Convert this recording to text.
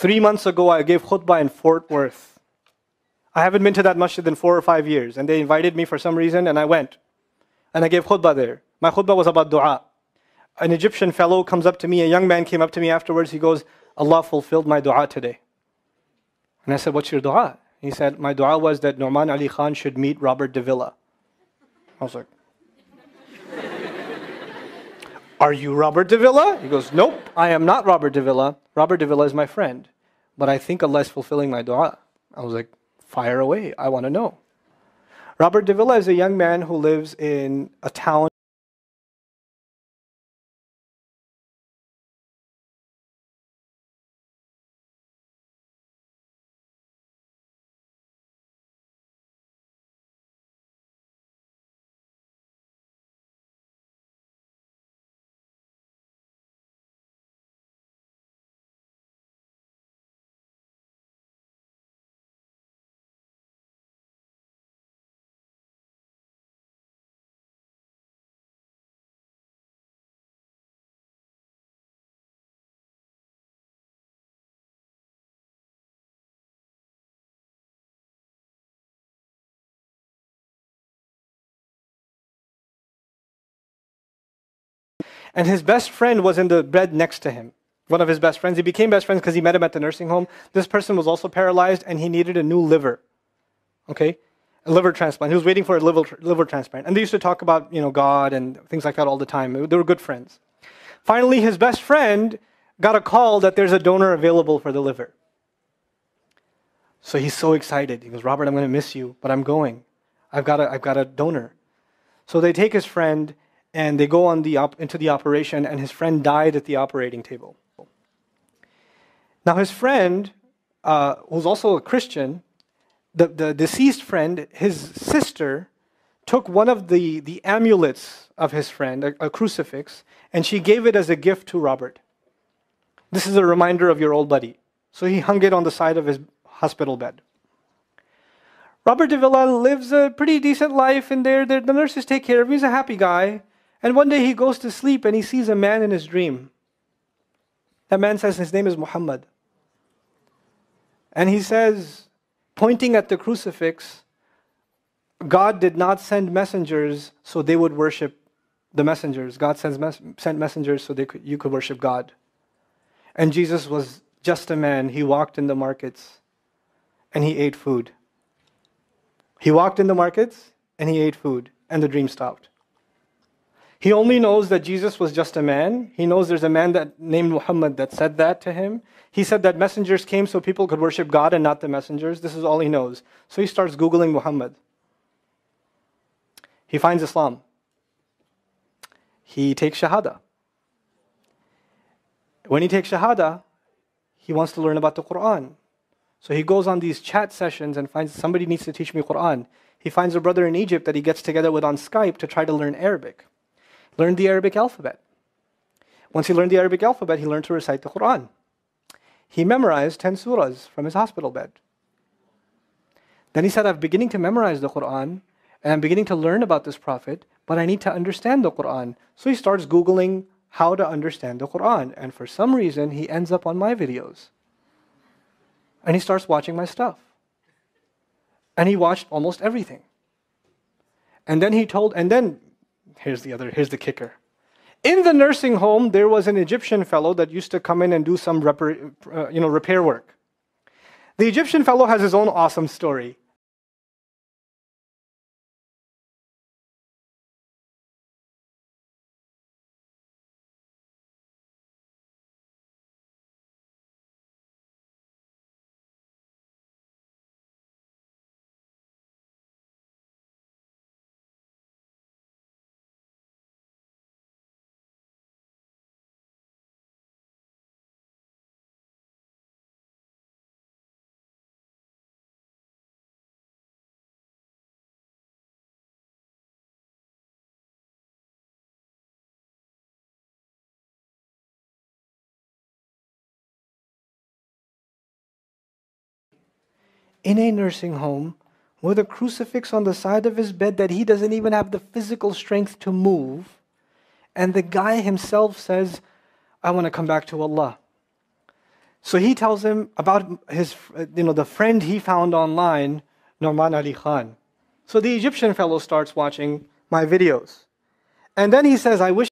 3 months ago, I gave khutbah in Fort Worth. I haven't been to that masjid in 4 or 5 years, and they invited me for some reason, and I went. And I gave khutbah there. My khutbah was about dua. An Egyptian fellow comes up to me, a young man came up to me afterwards, he goes, Allah fulfilled my dua today. And I said, what's your dua? He said, my dua was that Nu'man Ali Khan should meet Robert Davila. I was like, are you Robert Davila? He goes, nope, I am not Robert Davila. Robert Davila is my friend. But I think Allah is fulfilling my dua. I was like, fire away, I want to know. Robert Davila is a young man who lives in a town. And his best friend was in the bed next to him. One of his best friends. He became best friends because he met him at the nursing home. This person was also paralyzed and he needed a new liver. Okay? A liver transplant. He was waiting for a liver transplant. And they used to talk about, God and things like that all the time. They were good friends. Finally, his best friend got a call that there's a donor available for the liver. So he's so excited. He goes, Robert, I'm going to miss you, but I'm going. I've got a donor. So they take his friend and they go on into the operation, and his friend died at the operating table. Now his friend, who's also a Christian, the deceased friend, his sister, took one of the amulets of his friend, a crucifix, and she gave it as a gift to Robert. This is a reminder of your old buddy. So he hung it on the side of his hospital bed. Robert Davila lives a pretty decent life in there. The nurses take care of him. He's a happy guy. And one day he goes to sleep and he sees a man in his dream. That man says his name is Muhammad. And he says, pointing at the crucifix, God did not send messengers so they would worship the messengers. God sent messengers so you could worship God. And Jesus was just a man. He walked in the markets and he ate food. He walked in the markets and he ate food, and the dream stopped. He only knows that Jesus was just a man. He knows there's a man named Muhammad that said that to him. He said that messengers came so people could worship God and not the messengers. This is all he knows. So he starts Googling Muhammad. He finds Islam. He takes Shahada. When he takes Shahada, he wants to learn about the Quran. So he goes on these chat sessions and finds somebody needs to teach me Quran. He finds a brother in Egypt that he gets together with on Skype to try to learn Arabic. Learned the Arabic alphabet. Once he learned the Arabic alphabet, he learned to recite the Quran. He memorized 10 surahs from his hospital bed. Then he said, I'm beginning to memorize the Quran, and I'm beginning to learn about this prophet, but I need to understand the Quran. So he starts Googling how to understand the Quran. And for some reason, he ends up on my videos. And he starts watching my stuff. And he watched almost everything. And then here's the kicker. In the nursing home, there was an Egyptian fellow that used to come in and do some repair work. The Egyptian fellow has his own awesome story. In a nursing home with a crucifix on the side of his bed that he doesn't even have the physical strength to move. And the guy himself says, I want to come back to Allah. So he tells him about his, the friend he found online, Norman Ali Khan. So the Egyptian fellow starts watching my videos. And then he says, I wish